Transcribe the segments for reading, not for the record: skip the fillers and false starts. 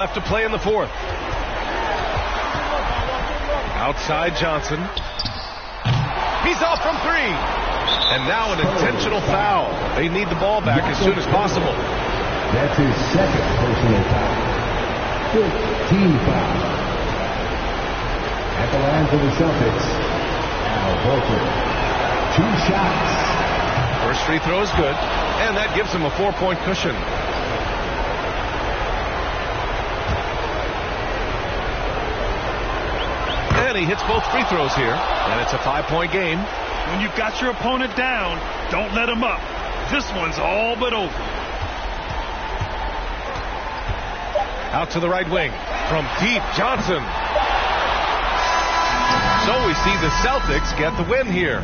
Left to play in the fourth. Outside Johnson. He's off from three. And now an intentional foul. They need the ball back as soon as possible. That's his second personal foul. 15 foul. At the line for the Celtics, Al Horford. 2 shots. First free throw is good, and that gives him a 4-point cushion. And he hits both free throws here, and it's a 5-point game. When you've got your opponent down, don't let him up. This one's all but over. Out to the right wing. From deep, Johnson. So we see the Celtics get the win here.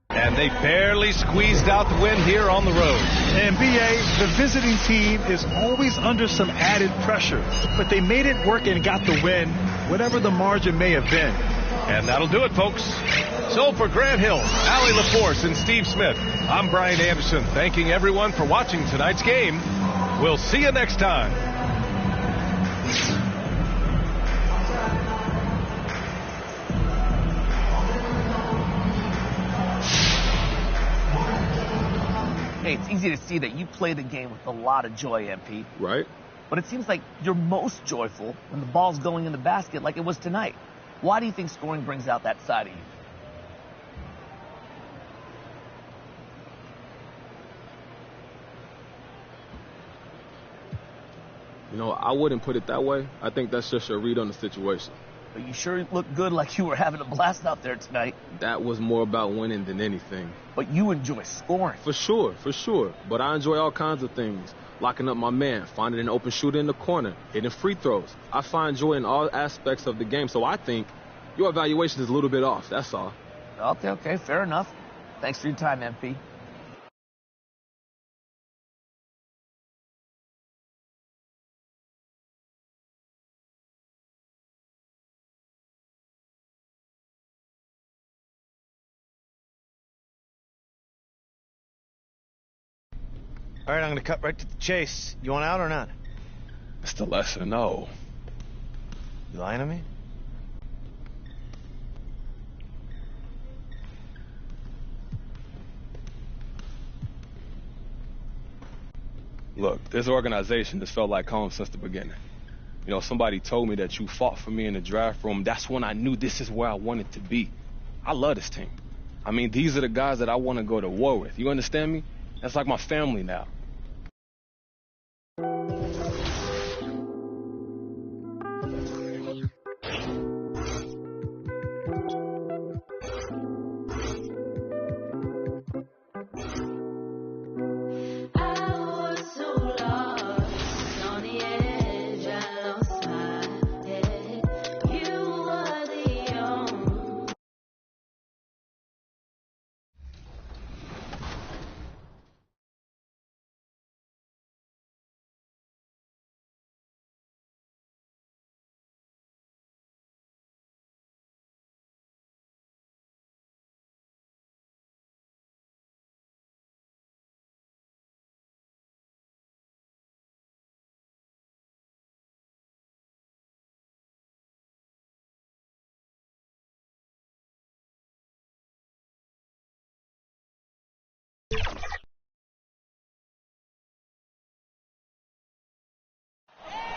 And they barely squeezed out the win here on the road. And BA, the visiting team is always under some added pressure. But they made it work and got the win, whatever the margin may have been. And that'll do it, folks. So for Grant Hill, Allie LaForce, and Steve Smith, I'm Brian Anderson, thanking everyone for watching tonight's game. We'll see you next time. Hey, it's easy to see that you play the game with a lot of joy, MP. Right. But it seems like you're most joyful when the ball's going in the basket like it was tonight. Why do you think scoring brings out that side of you? You know, I wouldn't put it that way. I think that's just your read on the situation. But you sure looked good, like you were having a blast out there tonight. That was more about winning than anything. But you enjoy scoring. For sure. But I enjoy all kinds of things. Locking up my man, finding an open shooter in the corner, hitting free throws. I find joy in all aspects of the game, so I think your evaluation is a little bit off, that's all. Okay, fair enough. Thanks for your time, MP. All right, I'm going to cut right to the chase. You want out or not? It's the lesser no. You lying to me? Look, this organization has felt like home since the beginning. You know, somebody told me that you fought for me in the draft room. That's when I knew this is where I wanted to be. I love this team. I mean, these are the guys that I want to go to war with. You understand me? That's like my family now.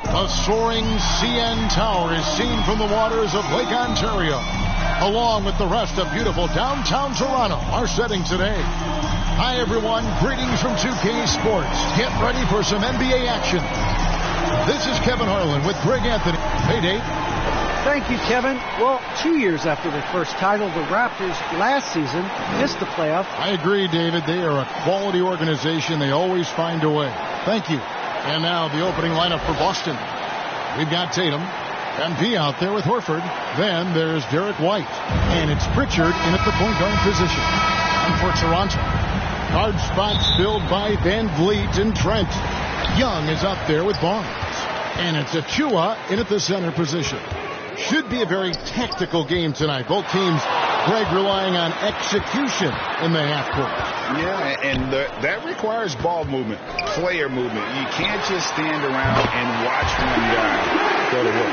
A soaring CN Tower is seen from the waters of Lake Ontario, along with the rest of beautiful downtown Toronto, our setting today. Hi, everyone. Greetings from 2K Sports. Get ready for some NBA action. This is Kevin Harlan with Greg Anthony. Hey, Dave. Thank you, Kevin. Well, 2 years after their first title, the Raptors last season missed the playoffs. I agree, David. They are a quality organization. They always find a way. Thank you. And now the opening lineup for Boston. We've got Tatum and P out there with Horford. Then there's Derek White. And it's Pritchard in at the point guard position. And for Toronto, guard spots filled by Van Vliet and Trent. Young is up there with Barnes. And it's Achua in at the center position. Should be a very tactical game tonight. Both teams Greg relying on execution in the half court. Yeah, and that requires ball movement, player movement. You can't just stand around and watch one guy go to work.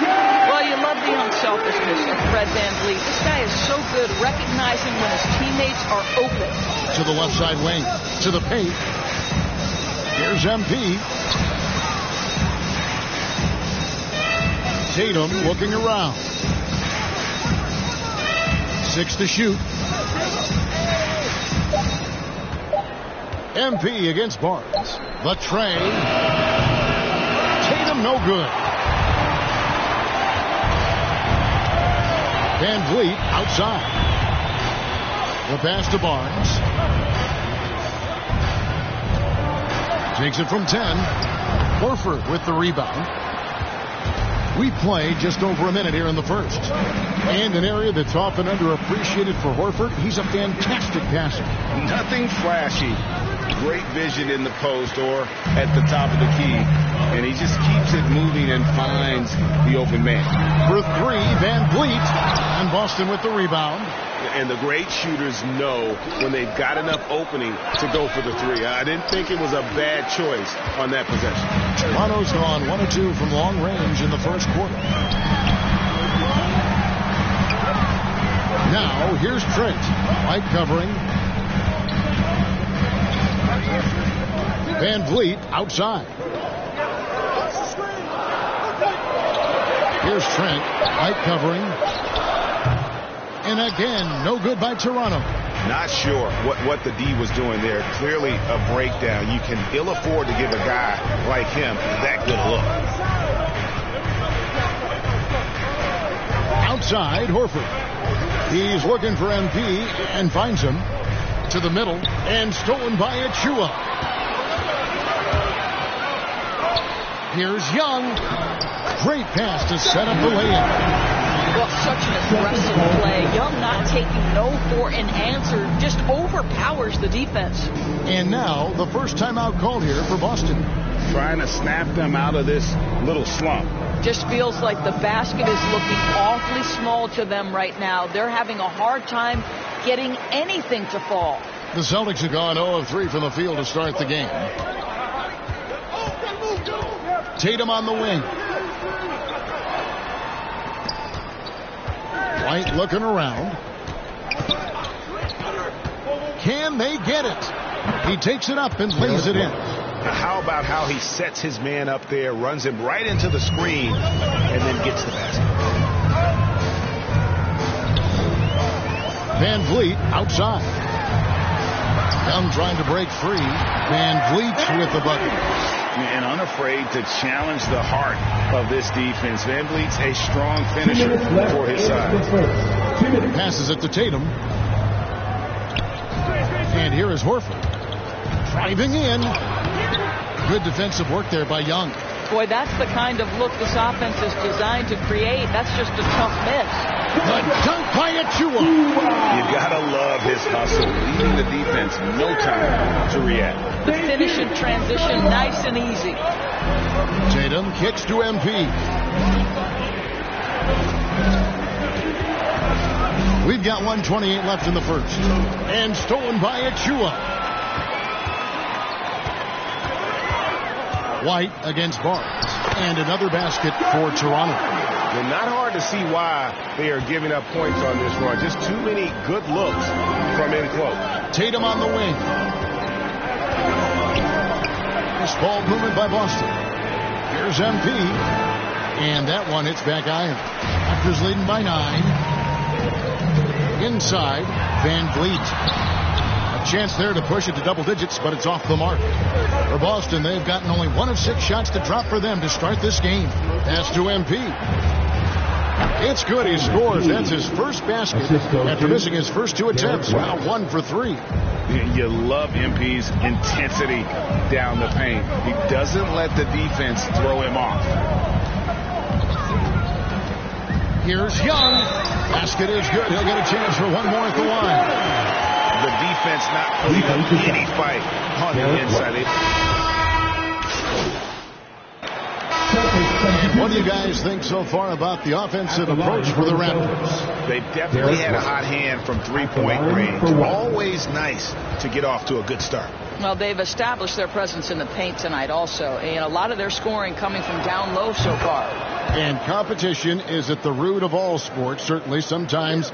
Well, you love the unselfishness of Fred VanVleet. This guy is so good recognizing when his teammates are open. To the left side wing, to the paint. Here's MP. Tatum looking around. 6 to shoot. MP against Barnes. The tray. Tatum no good. VanVleet outside. The pass to Barnes. Takes it from 10. Horford with the rebound. We play just over a minute here in the first. And an area that's often underappreciated for Horford, he's a fantastic passer. Nothing flashy. Great vision in the post or at the top of the key. And he just keeps it moving and finds the open man. For 3, VanVleet. And Boston with the rebound. And the great shooters know when they've got enough opening to go for the 3. I didn't think it was a bad choice on that possession. Toronto's gone 1 of 2 from long range in the first quarter. Now, here's Trent. White covering. VanVleet outside. Here's Trent. White covering. And again, no good by Toronto. Not sure what the D was doing there. Clearly a breakdown. You can ill afford to give a guy like him that good a look. Outside, Horford. He's looking for MP and finds him. To the middle and stolen by Achua. Here's Young. Great pass to set up the layup. Well, such an aggressive play. Young not taking no for an answer, just overpowers the defense. And now the first timeout called here for Boston. Trying to snap them out of this little slump. Just feels like the basket is looking awfully small to them right now. They're having a hard time getting anything to fall. The Celtics have gone 0 of 3 from the field to start the game. Tatum on the wing. White looking around. Can they get it? He takes it up and lays it in. How about how he sets his man up there, runs him right into the screen, and then gets the basket. VanVleet outside. Young trying to break free. VanVleet with the bucket. And unafraid to challenge the heart of this defense. VanVleet's a strong finisher for his side. Passes it to Tatum. And here is Horford. Driving in. Good defensive work there by Young. Boy, that's the kind of look this offense is designed to create. That's just a tough miss. The dunk by Achua. You gotta love his hustle, leaving the defense no time to react. The finish in transition, nice and easy. Tatum kicks to MP. We've got 1:28 left in the first. And stolen by Achua. White against Barnes. And another basket for Toronto. Well, not hard to see why they are giving up points on this run. Just too many good looks from in close. Tatum on the wing. This ball movement by Boston. Here's MP. And that one hits back iron. Raptors leading by 9. Inside, VanVleet. A chance there to push it to double digits, but it's off the mark. For Boston, they've gotten only 1 of 6 shots to drop for them to start this game. Pass to MP. It's good. He scores. That's his first basket after missing his first 2 attempts. Now 1 for 3. You love MP's intensity down the paint. He doesn't let the defense throw him off. Here's Young. Basket is good. He'll get a chance for 1 more at the line. The defense not putting up any fight on the inside. What do you guys think so far about the offensive approach for the Raptors? They definitely had a hot hand from three-point range. Always nice to get off to a good start. Well, they've established their presence in the paint tonight also. And a lot of their scoring coming from down low so far. And competition is at the root of all sports. Certainly sometimes,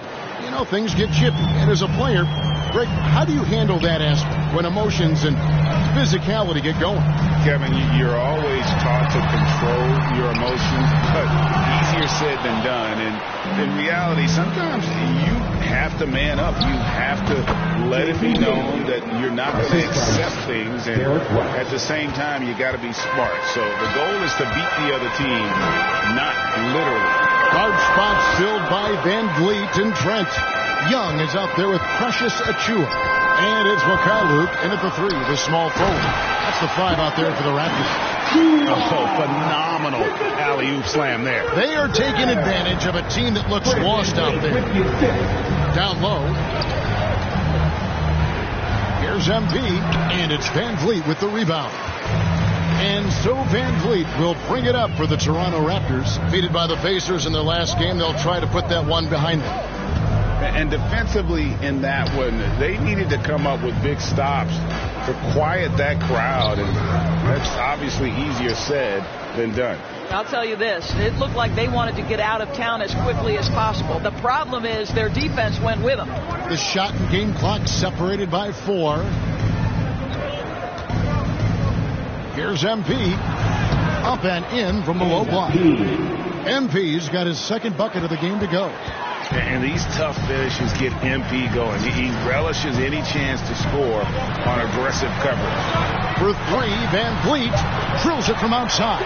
things get chippy. And as a player, Greg, how do you handle that aspect when emotions and physicality get going? Kevin, you're always taught to control your emotions, but easier said than done. And in reality, sometimes you have to man up. You have to let it be known that you're not going to accept things. And at the same time, you got to be smart. So the goal is to beat the other team, not literally. Guard spots filled by Van Vliet and Trent. Young is out there with Precious Achiuwa. And it's Luke in at the 3, the small forward. That's the 5 out there for the Raptors. Oh, phenomenal alley-oop slam there. They are taking advantage of a team that looks lost out there. Down low. Here's MP, and it's Van Vliet with the rebound. And so Van Vliet will bring it up for the Toronto Raptors. Defeated by the Pacers in their last game, they'll try to put that one behind them. And defensively in that one, they needed to come up with big stops to quiet that crowd. And that's obviously easier said than done. I'll tell you this. It looked like they wanted to get out of town as quickly as possible. The problem is their defense went with them. The shot and game clock separated by 4. Here's MP. Up and in from the low block. MP's got his second bucket of the game to go. And these tough finishes get MP going. He relishes any chance to score on aggressive coverage. For 3, Van Vliet drills it from outside.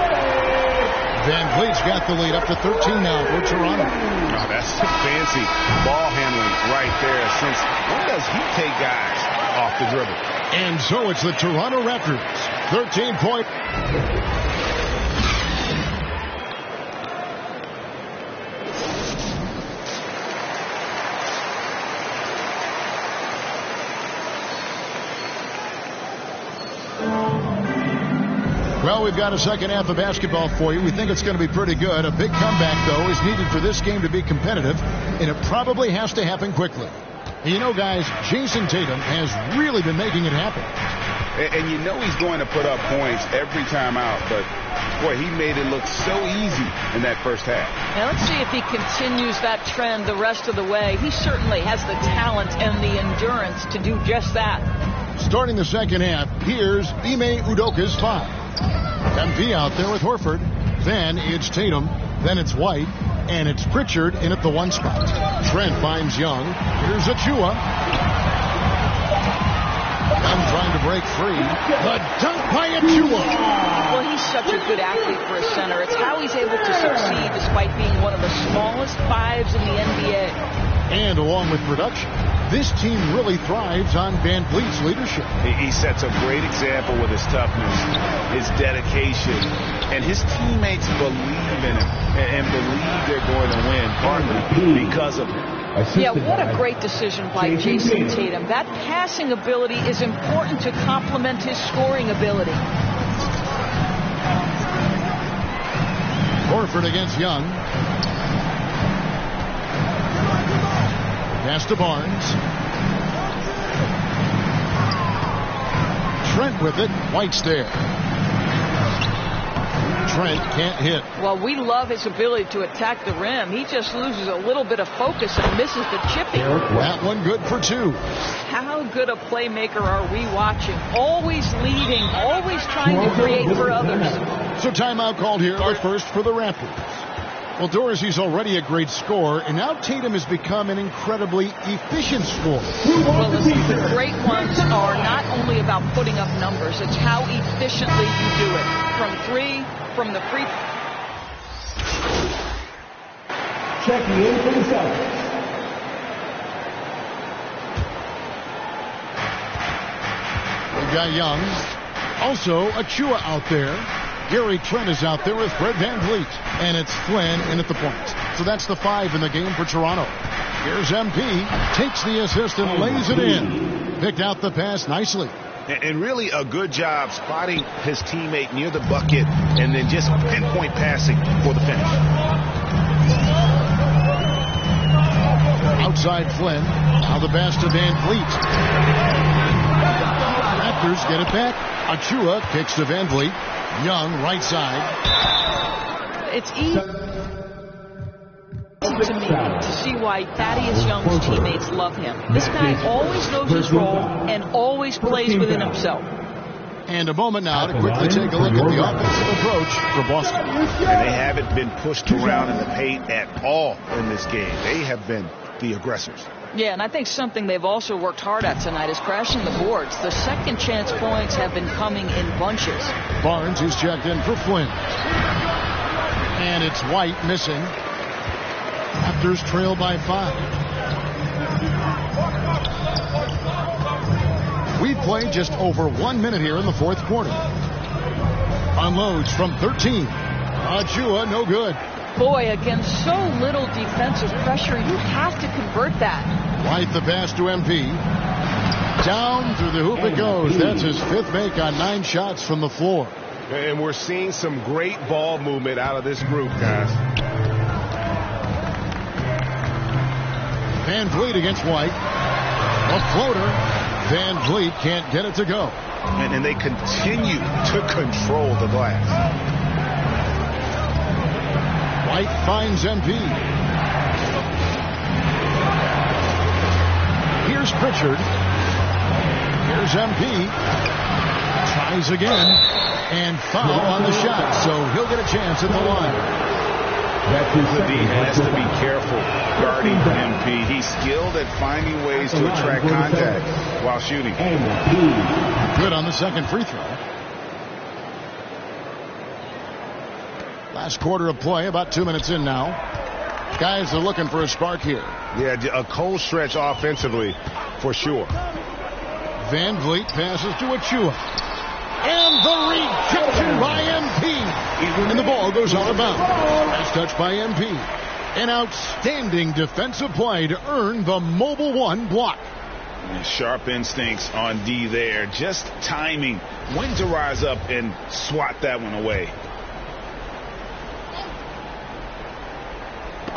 Van Vliet's got the lead up to 13 now for Toronto. Oh, that's some fancy ball handling right there. Since when does he take guys off the dribble? And so it's the Toronto Raptors. 13-point. Well, we've got a second half of basketball for you. We think it's going to be pretty good. A big comeback, though, is needed for this game to be competitive, and it probably has to happen quickly. Guys, Jason Tatum has really been making it happen. And he's going to put up points every time out, but, boy, he made it look so easy in that first half. Now, let's see if he continues that trend the rest of the way. He certainly has the talent and the endurance to do just that. Starting the second half, here's Ime Udoka's 5. MP out there with Horford. Then it's Tatum. Then it's White. And it's Pritchard in at the 1 spot. Trent finds Young. Here's Achiuwa. Young trying to break free. The dunk by Achiuwa. Well, he's such a good athlete for a center. It's how he's able to succeed despite being one of the smallest 5s in the NBA. And along with production, this team really thrives on Van Vliet's leadership. He sets a great example with his toughness, his dedication, and his teammates believe in him and believe they're going to win, partly because of him. Yeah, what a great decision by Jason Tatum. That passing ability is important to complement his scoring ability. Horford against Young. Pass to Barnes. Trent with it. White's there. Trent can't hit. Well, we love his ability to attack the rim. He just loses a little bit of focus and misses the chipping. That one good for 2. How good a playmaker are we watching? Always leading, always trying to create for others. So timeout called here, the first for the Raptors. Well, Dorsey's already a great scorer, and now Tatum has become an incredibly efficient scorer. Well, listen, the great ones are not only about putting up numbers, it's how efficiently you do it. From 3, from the free. Checking in for the Celtics. We've got Young. Also, Achiuwa out there. Gary Trent is out there with Fred Van Vliet. And it's Flynn in at the point. So that's the 5 in the game for Toronto. Here's MP. Takes the assist and lays it in. Picked out the pass nicely. And really a good job spotting his teammate near the bucket and then just pinpoint passing for the finish. Outside Flynn. Now the pass to Van Vliet. Raptors get it back. Achua kicks to Van Vliet. Young, right side. It's easy to me to see why Thaddeus Young's teammates love him. This guy always knows his role and always plays within himself. And a moment now to quickly take a look at the offensive approach for Boston. And they haven't been pushed around in the paint at all in this game. They have been the aggressors. Yeah, and I think something they've also worked hard at tonight is crashing the boards. The second chance points have been coming in bunches. Barnes is checked in for Flynn. And it's White missing. Raptors trail by 5. We've played just over 1 minute here in the fourth quarter. Unloads from 13. Achua, no good. Boy, against so little defensive pressure, you have to convert that. White the pass to MP. Down through the hoop it goes. That's his 5th make on 9 shots from the floor. And we're seeing some great ball movement out of this group, guys. Van Vliet against White. A floater. Van Vliet can't get it to go. And they continue to control the glass. White finds MP. Here's Pritchard. Here's MP. Tries again. And foul on the shot. So he'll get a chance at the line. He has to be careful guarding MP. He's skilled at finding ways to attract contact while shooting. Good on the second free throw. Last quarter of play, about 2 minutes in now. Guys are looking for a spark here. Yeah, a cold stretch offensively, for sure. Van Vliet passes to Achua. And the rejection by MP. And the ball goes out of bounds. Last touch by MP. An outstanding defensive play to earn the Mobile One block. Sharp instincts on D there. Just timing when to rise up and swat that one away.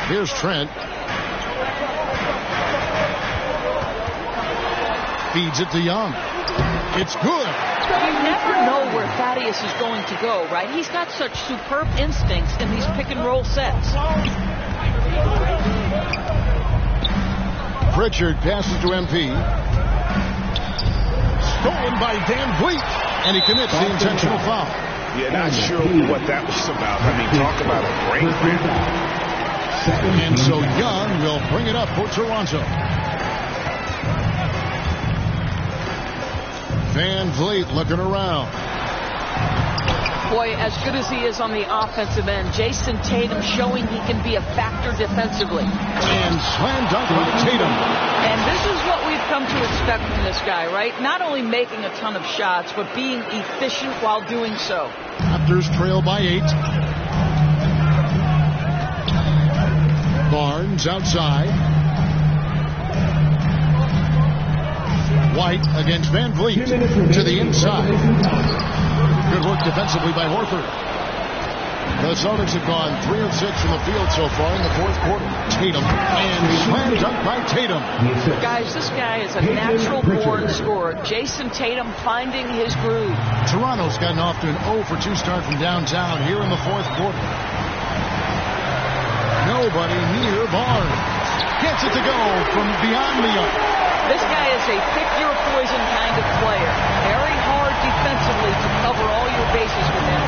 Here's Trent. Feeds it to Young. It's good. You never know where Thaddeus is going to go, right? He's got such superb instincts in these pick and roll sets. Pritchard passes to MP. Stolen by Van Vliet. And he commits the intentional foul. Yeah, not sure what that was about. I mean, talk about a break. And so Young will bring it up for Toronto. Van Vliet looking around. Boy, as good as he is on the offensive end, Jason Tatum showing he can be a factor defensively. And slam dunk by Tatum. And this is what we've come to expect from this guy, right? Not only making a ton of shots, but being efficient while doing so. Raptors trail by 8. Barnes outside. White against Van Vliet to the inside. Good work defensively by Horford. The Celtics have gone 3 of 6 from the field so far in the fourth quarter. Tatum and slam dunk by Tatum. Guys, this guy is a natural-born scorer. Jason Tatum finding his groove. Toronto's gotten off to an 0 for 2 start from downtown here in the fourth quarter. Nobody near Barnes. Gets it to go from beyond the arc. This guy is a pick-your-poison kind of player. Very hard defensively to cover all your bases with him.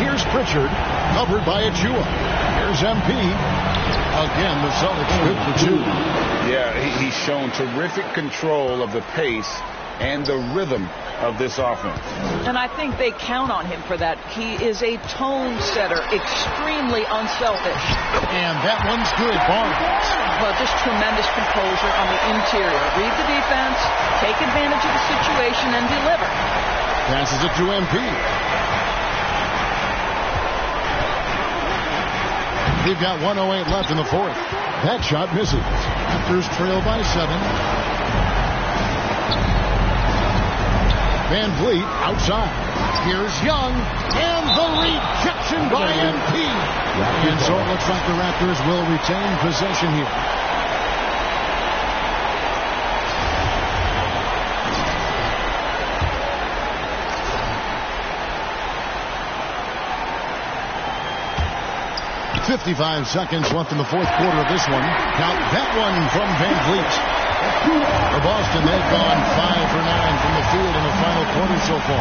Here's Pritchard, covered by Achua. Here's MP. Again, the Celtics good for 2. Yeah, he's shown terrific control of the pace and the rhythm of this offense. And I think they count on him for that. He is a tone setter, extremely unselfish. And that one's good, Barnes. Well, just tremendous composure on the interior. Read the defense, take advantage of the situation, and deliver. Passes it to MP. We've got 1:08 left in the fourth. That shot misses. Raptors trail by 7. Van Vliet outside. Here's Young, and the rejection by MP. And so it looks like the Raptors will retain possession here. .55 seconds left in the fourth quarter of this one. Count that one from Van Vliet. For Boston, they've gone 5 for 9 from the field in the final quarter so far.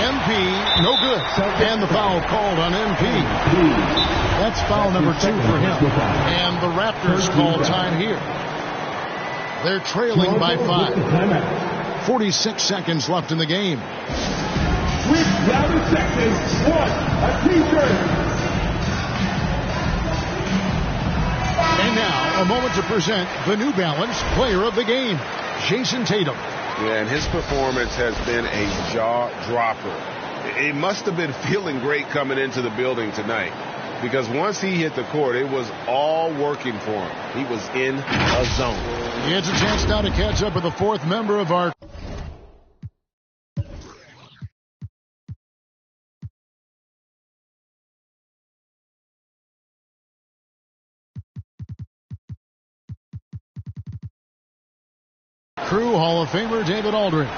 MP, no good. And the foul called on MP. That's foul number 2 for him. And the Raptors call time here. They're trailing by 5. 46 seconds left in the game. With down seconds, a T-shirt. And now, a moment to present the New Balance Player of the Game, Jason Tatum. Yeah, and his performance has been a jaw-dropper. It must have been feeling great coming into the building tonight, because once he hit the court, it was all working for him. He was in a zone. He has a chance now to catch up with the fourth member of our crew, Hall of Famer David Aldridge.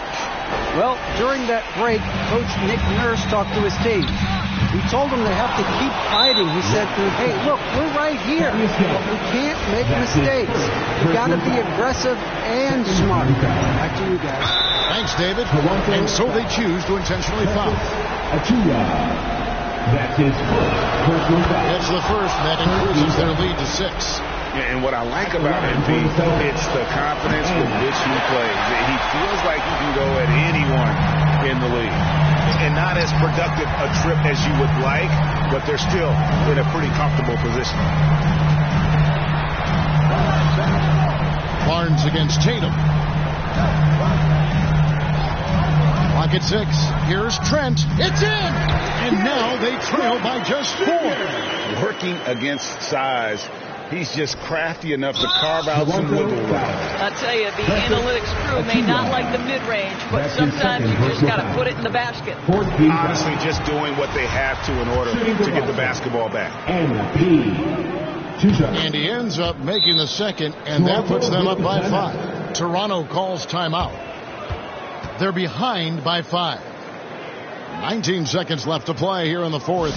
Well, during that break, Coach Nick Nurse talked to his team. He told them they have to keep fighting. He said, hey, look, we're right here. We can't make mistakes. We've got to be aggressive and smart. Back to you guys. Thanks, David. And so they choose to intentionally foul. That's his first personal foul. It's the first, and that increases their lead to 6. And what I like about MP, it's the confidence with which he plays. He feels like he can go at anyone in the league. And not as productive a trip as you would like, but they're still in a pretty comfortable position. Barnes against Tatum. Clock at 6. Here's Trent. It's in! And now they trail by just 4. Working against size. He's just crafty enough to carve out some wiggle room. I'll tell you, the analytics crew may not like the mid-range, but sometimes you just got to put it in the basket. Honestly, just doing what they have to in order to get the basketball back. And he ends up making the second, and that puts them up by 5. Toronto calls timeout. They're behind by 5. 19 seconds left to play here in the fourth.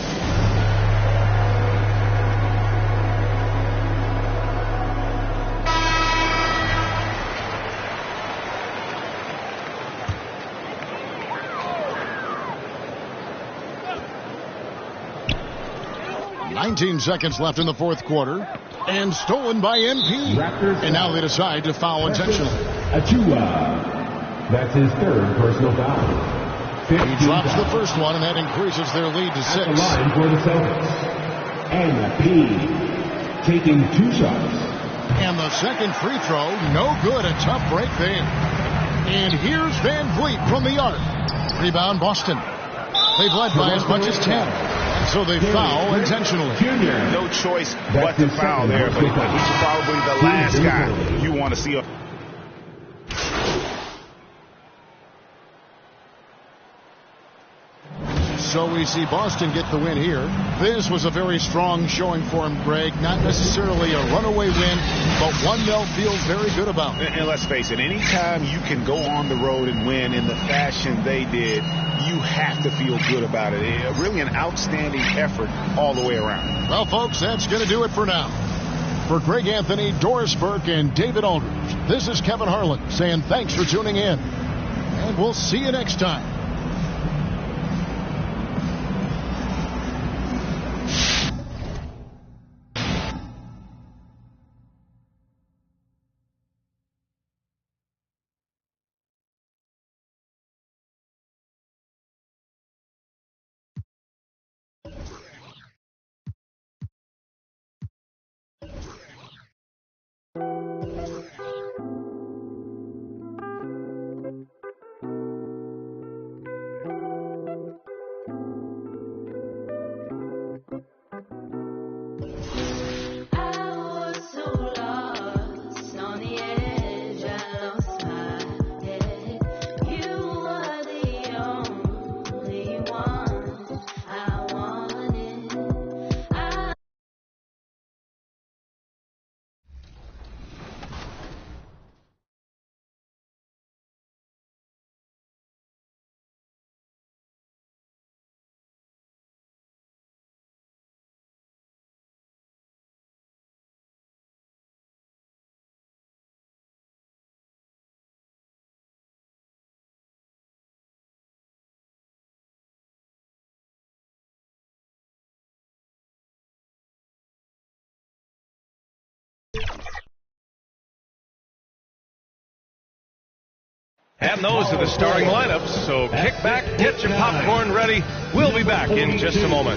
.19 seconds left in the fourth quarter, and stolen by MP. And now they decide to foul intentionally. That's his third personal foul. He drops the first one, and that increases their lead to 6. At the line for the Celtics. MP taking 2 shots. And the second free throw, no good. A tough break there. And here's Van Vliet from the arc. Rebound Boston. They've led by as much as 10. So they foul intentionally. No choice but to foul there, but he's probably the last guy you want to see. So we see Boston get the win here. This was a very strong showing for him, Greg. Not necessarily a runaway win, but one they'll feel very good about. And let's face it, anytime you can go on the road and win in the fashion they did, you have to feel good about it. Really an outstanding effort all the way around. Well, folks, that's going to do it for now. For Greg Anthony, Doris Burke, and David Aldridge, this is Kevin Harlan saying thanks for tuning in. And we'll see you next time. And those are the starting lineups, so kick back, get your popcorn ready. We'll be back in just a moment.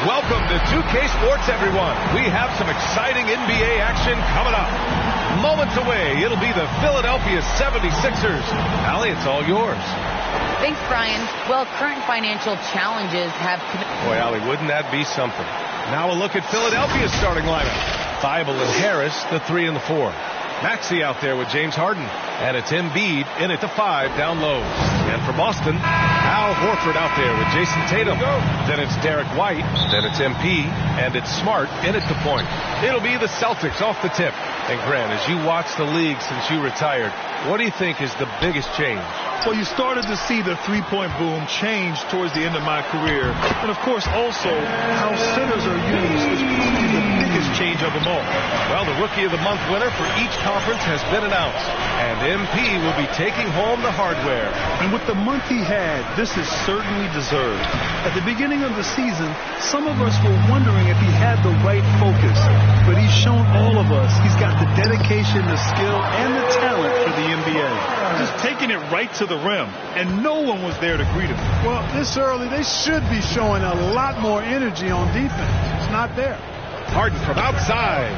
Welcome to 2K Sports, everyone. We have some exciting NBA action coming up. Moments away, it'll be the Philadelphia 76ers. Allie, it's all yours. Thanks, Brian. Well, current financial challenges have... Boy, Allie, wouldn't that be something? Now a look at Philadelphia's starting lineup. Thibault and Harris, the 3 and the 4. Maxey out there with James Harden. And it's Embiid in at the 5 down low. And for Boston, Al Horford out there with Jason Tatum. Then it's Derek White. Then it's MP. And it's Smart in at the point. It'll be the Celtics off the tip. And Grant, as you watch the league since you retired, what do you think is the biggest change? Well, you started to see the three-point boom change towards the end of my career. And, of course, also how centers are used is probably the biggest change of them all. Well, the Rookie of the Month winner for each conference has been announced. And MP will be taking home the hardware. And with the month he had, this is certainly deserved. At the beginning of the season, some of us were wondering if he had the right focus. But he's shown all of us he's got the dedication, the skill, and the talent for the NBA. Just taking it right to the rim, and no one was there to greet him. Well, this early, they should be showing a lot more energy on defense. It's not there. Harden from outside.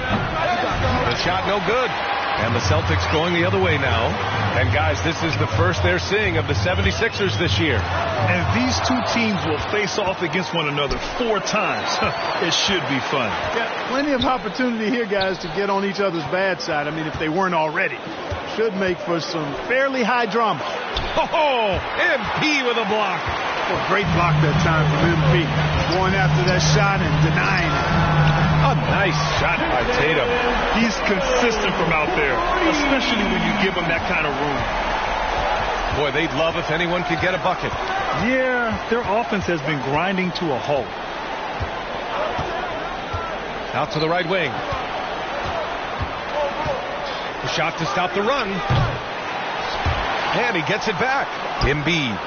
The shot no good. And the Celtics going the other way now. And guys, this is the first they're seeing of the 76ers this year. And these two teams will face off against one another 4 times. It should be fun. Yeah, plenty of opportunity here, guys, to get on each other's bad side. I mean, if they weren't already. Should make for some fairly high drama. Oh, MP with a block. Well, great block that time from MP. Going after that shot and denying it. A nice shot by Tatum. He's consistent from out there, especially when you give him that kind of room. Boy, they'd love if anyone could get a bucket. Yeah, their offense has been grinding to a halt. Out to the right wing. A shot to stop the run. And he gets it back. Embiid.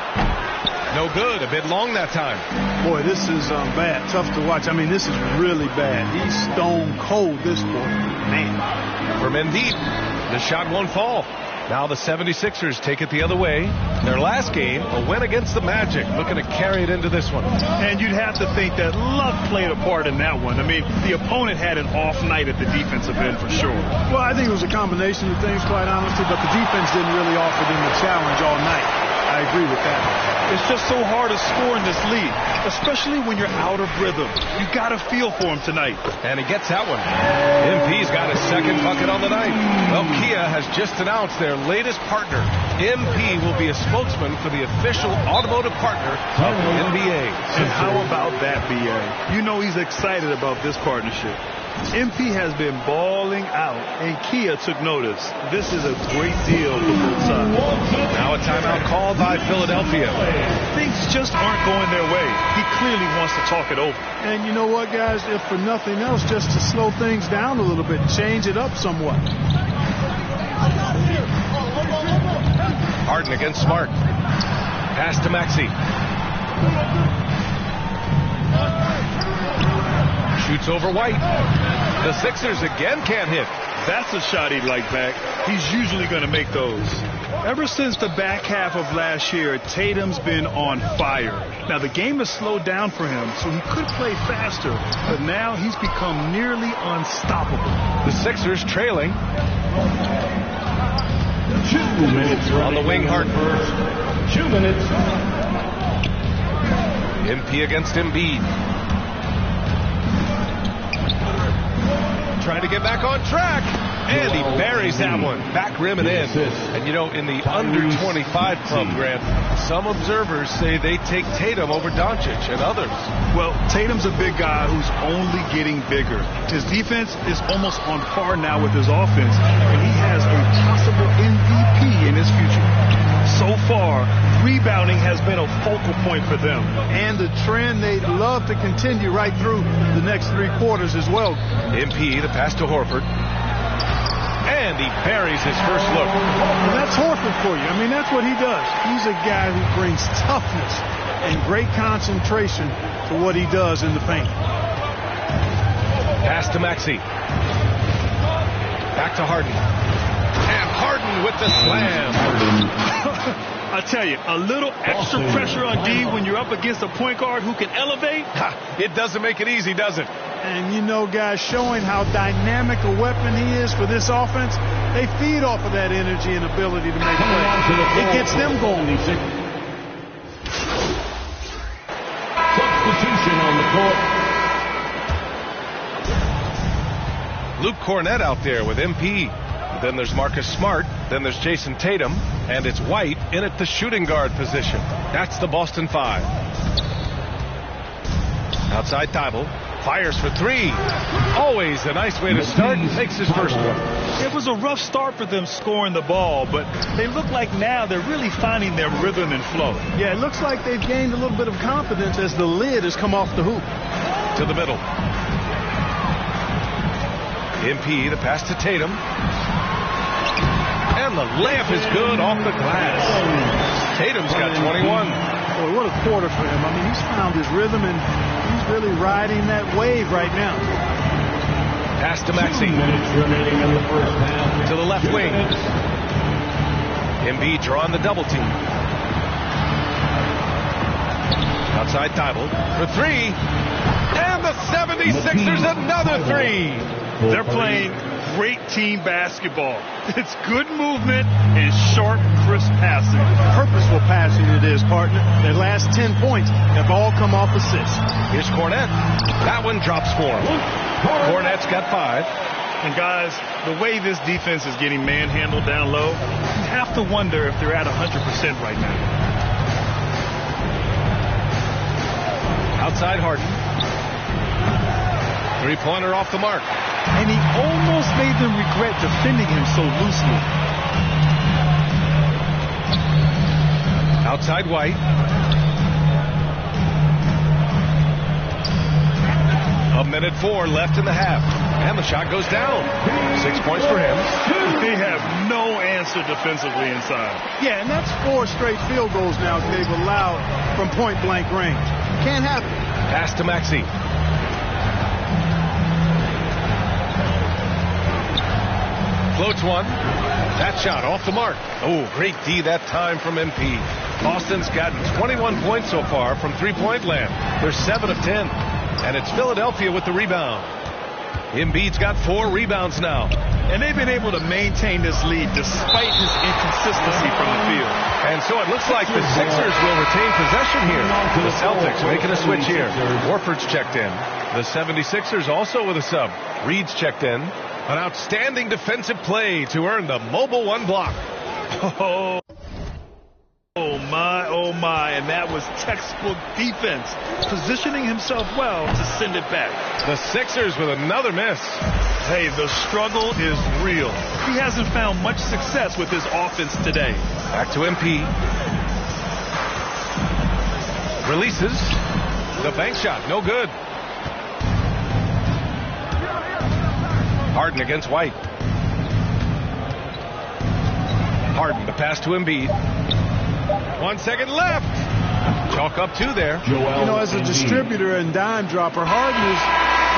No good. A bit long that time. Boy, this is bad. Tough to watch. I mean, this is really bad. He's stone cold this quarter. Man. From Embiid, the shot won't fall. Now the 76ers take it the other way. Their last game, a win against the Magic, looking to carry it into this one. And you'd have to think that luck played a part in that one. I mean, the opponent had an off night at the defensive end for sure. Well, I think it was a combination of things, quite honestly, but the defense didn't really offer them the challenge all night. I agree with that. It's just so hard to score in this league, especially when you're out of rhythm. You got to feel for him tonight. And he gets that one. MP's got his second bucket on the night. Well, Kia has just announced their latest partner. MP will be a spokesman for the official automotive partner of the NBA. And how about that, BA? You know he's excited about this partnership. MP has been balling out, and Kia took notice. This is a great deal for both sides. Now a timeout called by Philadelphia. Things just aren't going their way. He clearly wants to talk it over. And you know what, guys? If for nothing else, just to slow things down a little bit, change it up somewhat. Harden against Smart. Pass to Maxey. Shoots over White. The Sixers again can't hit. That's a shot he'd like back. He's usually going to make those. Ever since the back half of last year, Tatum's been on fire. Now, the game has slowed down for him, so he could play faster, but now he's become nearly unstoppable. The Sixers trailing. 2 minutes on the wing, Harden. 2 minutes. MP against Embiid. Trying to get back on track. And he buries that one. Back rim and in. And, you know, in the under-25 club, Grant, some observers say they take Tatum over Doncic and others. Well, Tatum's a big guy who's only getting bigger. His defense is almost on par now with his offense, and he has a possible MVP in his future. So far, rebounding has been a focal point for them. And the trend they'd love to continue right through the next 3 quarters as well. MP, the pass to Horford. And he buries his first look. Well, that's Horford for you. I mean, that's what he does. He's a guy who brings toughness and great concentration to what he does in the paint. Pass to Maxey. Back to Harden. And Harden with the slam. I tell you, a little extra pressure on D when you're up against a point guard who can elevate. It doesn't make it easy, does it? And you know, guys, showing how dynamic a weapon he is for this offense, they feed off of that energy and ability to make plays. It gets them going. Substitution on the court. Luke Cornett out there with MP. Then there's Marcus Smart. Then there's Jason Tatum. And it's White in at the shooting guard position. That's the Boston 5. Outside Thibault. Fires for three. Always a nice way to start. Takes his first one. It was a rough start for them scoring the ball, but they look like now they're really finding their rhythm and flow. Yeah, it looks like they've gained a little bit of confidence as the lid has come off the hoop. To the middle. MP, the pass to Tatum. And the layup is good off the glass. Tatum's got 21. Boy, what a quarter for him. I mean, he's found his rhythm, and he's really riding that wave right now. Pass to Maxey. 2 minutes remaining in the first half. To the left wing. Embiid drawing the double team. Outside Thibault for three. And the 76ers another three. They're playing great team basketball. It's good movement and sharp, crisp passing. Purposeful passing it is, partner. Their last 10 points have all come off assists. Here's Cornett. That one drops for him. Cornett's got 5. And guys, the way this defense is getting manhandled down low, you have to wonder if they're at 100% right now. Outside Harden. Three-pointer off the mark. And he almost made them regret defending him so loosely. Outside White. A minute 4 left in the half. And the shot goes down. 6 points for him. They have no answer defensively inside. Yeah, and that's 4 straight field goals now they've allowed from point-blank range. Can't have it. Pass to Maxey. Floats one. That shot off the mark. Oh, great D that time from MP. Boston's gotten 21 points so far from three-point land. They're 7 of 10. And it's Philadelphia with the rebound. Embiid's got 4 rebounds now. And they've been able to maintain this lead despite his inconsistency from the field. And so it looks like the Sixers will retain possession here. The Celtics making a switch here. Warford's checked in. The 76ers also with a sub. Reed's checked in. An outstanding defensive play to earn the mobile 1 block. Oh my, and that was textbook defense, positioning himself well to send it back. The Sixers with another miss. Hey, the struggle is real. He hasn't found much success with his offense today. Back to MP. Releases. The bank shot, no good. Harden against White. Harden, the pass to Embiid. 1 second left. Chalk up 2 there. You know, as a distributor and dime dropper, Harden has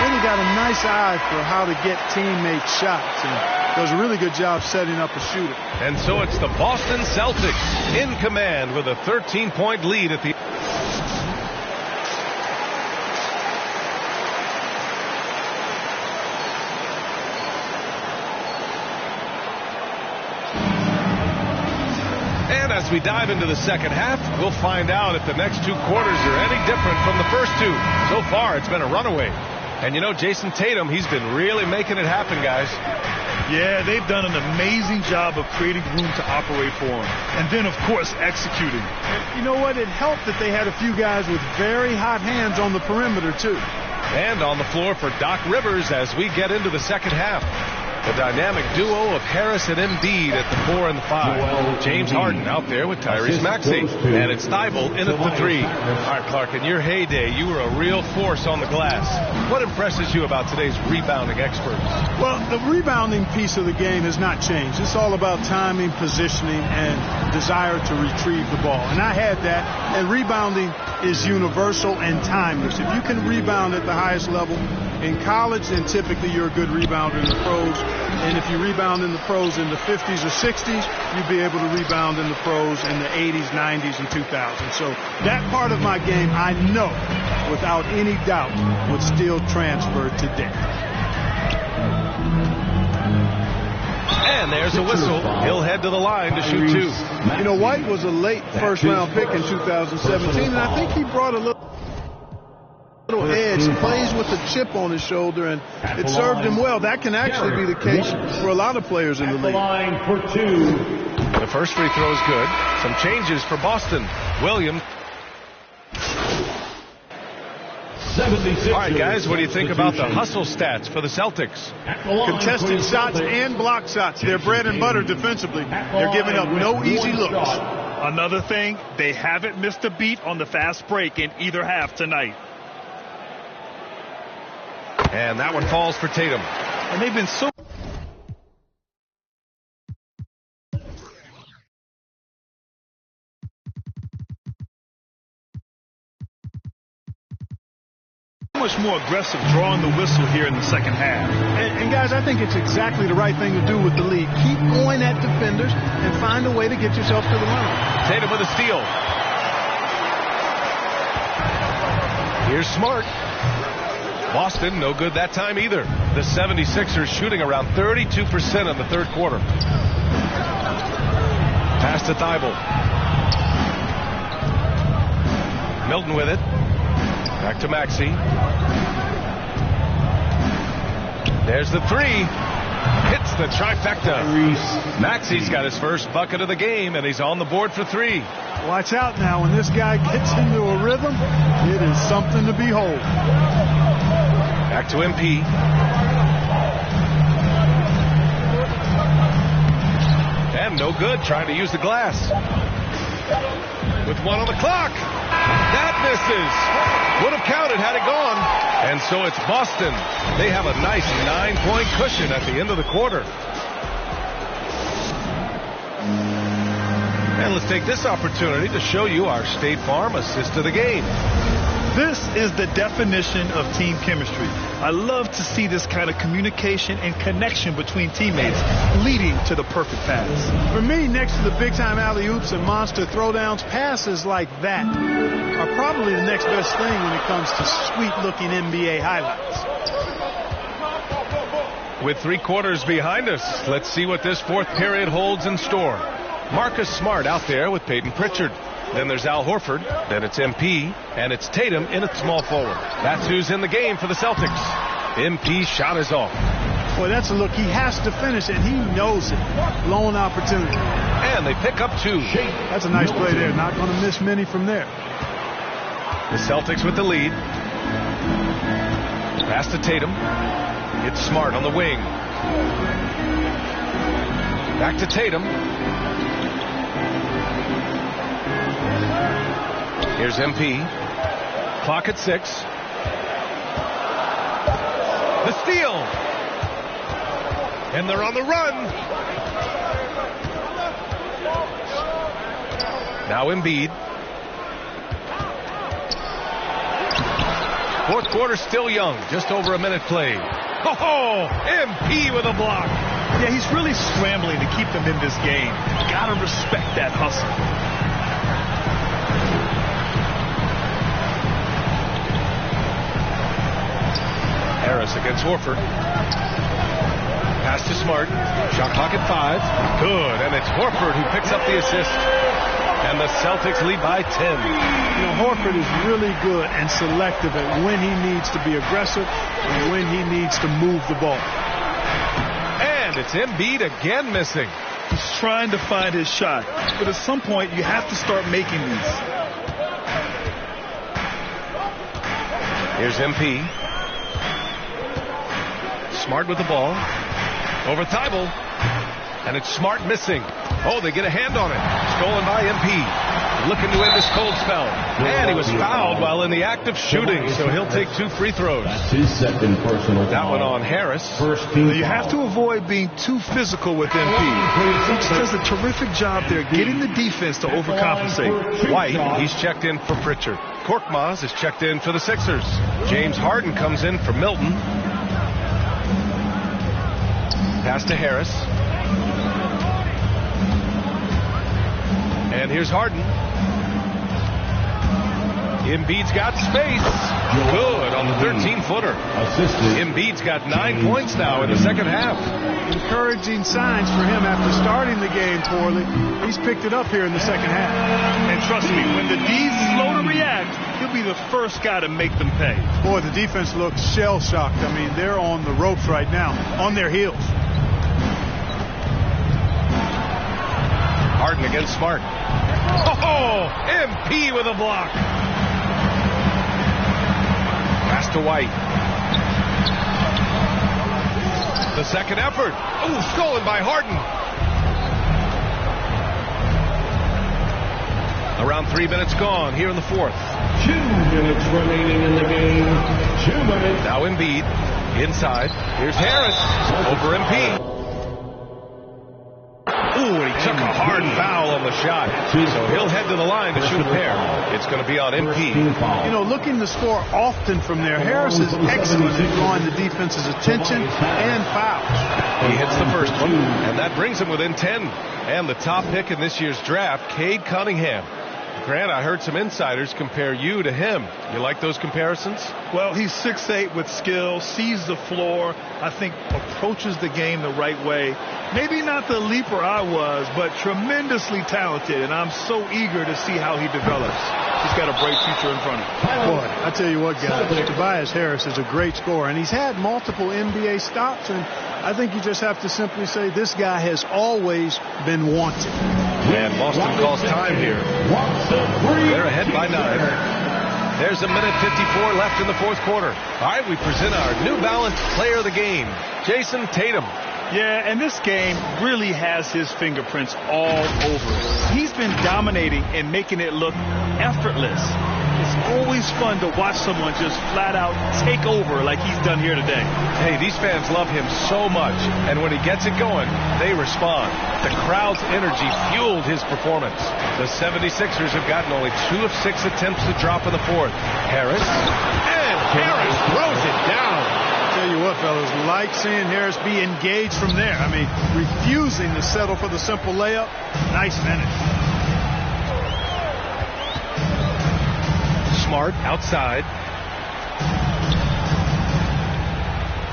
really got a nice eye for how to get teammates shots, and does a really good job setting up a shooter. And so it's the Boston Celtics in command with a 13-point lead at the... As we dive into the second half, we'll find out if the next 2 quarters are any different from the first 2. So far, it's been a runaway. And you know, Jason Tatum, he's been really making it happen, guys. Yeah, they've done an amazing job of creating room to operate for him. And then, of course, executing. You know what? It helped that they had a few guys with very hot hands on the perimeter, too. And on the floor for Doc Rivers as we get into the second half. The dynamic duo of Harris and Embiid at the 4 and the 5. James Harden out there with Tyrese Maxey. And it's Thibault in at the 3. All right, Clark, in your heyday, you were a real force on the glass. What impresses you about today's rebounding experts? Well, the rebounding piece of the game has not changed. It's all about timing, positioning, and desire to retrieve the ball. And I had that. And rebounding is universal and timeless. If you can rebound at the highest level, in college, then typically you're a good rebounder in the pros. And if you rebound in the pros in the 50s or 60s, you'd be able to rebound in the pros in the 80s, 90s, and 2000s. So that part of my game, I know, without any doubt, would still transfer today. And there's a whistle. He'll head to the line to shoot two. You know, White was a late first-round pick in 2017, and I think he brought a little edge. He plays with a chip on his shoulder, and it served him well. That can actually be the case for a lot of players in the league. Line for two. The first free throw is good. Some changes for Boston. Williams. All right, guys, what do you think about the hustle stats for the Celtics? Contested shots and block shots. They're bread and butter defensively. They're giving up no easy looks. Another thing, they haven't missed a beat on the fast break in either half tonight. And that one falls for Tatum. And they've been so much more aggressive drawing the whistle here in the second half. And guys, I think it's exactly the right thing to do with the lead. Keep going at defenders and find a way to get yourself to the line. Tatum with a steal. Here's Smart. Boston, no good that time either. The 76ers shooting around 32% in the third quarter. Pass to Thibault. Milton with it. Back to Maxey. There's the three. Hits the trifecta. Maxey's got his first bucket of the game, and he's on the board for three. Watch out now. When this guy gets into a rhythm, it is something to behold. Back to MP. And no good, trying to use the glass. With one on the clock. That misses. Would have counted had it gone. And so it's Boston. They have a nice 9-point cushion at the end of the quarter. And let's take this opportunity to show you our State Farm assist of the game. This is the definition of team chemistry. I love to see this kind of communication and connection between teammates leading to the perfect pass. For me, next to the big-time alley-oops and monster throwdowns, passes like that are probably the next best thing when it comes to sweet-looking NBA highlights. With 3 quarters behind us, let's see what this fourth period holds in store. Marcus Smart out there with Peyton Pritchard. Then there's Al Horford. Then it's MP. And it's Tatum in at small forward. That's who's in the game for the Celtics. MP's shot is off. Boy, that's a look. He has to finish, and he knows it. Blown opportunity. And they pick up 2. That's a nice play there. Not going to miss many from there. The Celtics with the lead. Pass to Tatum. It's Smart on the wing. Back to Tatum. Here's MP. Clock at 6. The steal. And they're on the run. Now Embiid. Fourth quarter still young. Just over a minute played. Oh, MP with a block. Yeah, he's really scrambling to keep them in this game. Gotta respect that hustle. Harris against Horford. Pass to Smart. Shot clock at 5. Good. And it's Horford who picks up the assist. And the Celtics lead by 10. You know, Horford is really good and selective at when he needs to be aggressive and when he needs to move the ball. And it's Embiid again missing. He's trying to find his shot. But at some point, you have to start making these. Here's MP. Smart with the ball. Over Thibault. And it's Smart missing. Oh, they get a hand on it. Stolen by MP. Looking to end this cold spell. And he was fouled while in the act of shooting, so he'll take 2 free throws. That's his second personal foul. That one on Harris. First team you have to avoid being too physical with MP. He just does a terrific job there getting the defense to overcompensate. White, he's checked in for Pritchard. Korkmaz is checked in for the Sixers. James Harden comes in for Milton. Pass to Harris. And here's Harden. Embiid's got space. Good on the 13-footer. Embiid's got 9 points now in the second half. Encouraging signs for him after starting the game poorly. He's picked it up here in the second half. And trust me, when the D's slow to react, he'll be the first guy to make them pay. Boy, the defense looks shell-shocked. I mean, they're on the ropes right now, on their heels. Harden against Smart. Oh, MP with a block. Pass to White. The second effort. Ooh, stolen by Harden. Around 3 minutes gone here in the fourth. 2 minutes remaining in the game. 2 minutes. Now Embiid inside. Here's Harris over MP. Ooh, and he took a hard foul on the shot. So he'll head to the line to shoot a pair. It's going to be on MP. You know, looking to score often from there. Harris is excellent at drawing the defense's attention and fouls. He hits the first one, and that brings him within 10. And the top pick in this year's draft, Cade Cunningham. Grant, I heard some insiders compare you to him. You like those comparisons? Well, he's 6'8" with skill, sees the floor, I think approaches the game the right way. Maybe not the leaper I was, but tremendously talented, and I'm so eager to see how he develops. He's got a bright future in front of him. Boy, I tell you what, guys, Tobias Harris is a great scorer, and he's had multiple NBA stops, and I think you just have to simply say this guy has always been wanted. And Boston calls time here. They're ahead by 9. There's a minute 54 left in the fourth quarter. All right, we present our New Balance Player of the Game, Jason Tatum. Yeah, and this game really has his fingerprints all over it. He's been dominating and making it look effortless. It's always fun to watch someone just flat out take over like he's done here today. Hey, these fans love him so much, and when he gets it going, they respond. The crowd's energy fueled his performance. The 76ers have gotten only 2 of 6 attempts to drop in the fourth. Harris, and Harris throws it down. Tell you what, fellas, like seeing Harris be engaged from there. I mean, refusing to settle for the simple layup. Nice finish. Smart outside.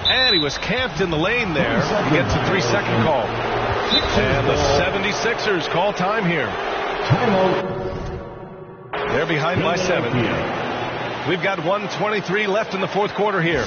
And he was camped in the lane there. He gets a 3-second call. And the 76ers call time here. They're behind by 7. We've got 1:23 left in the fourth quarter here.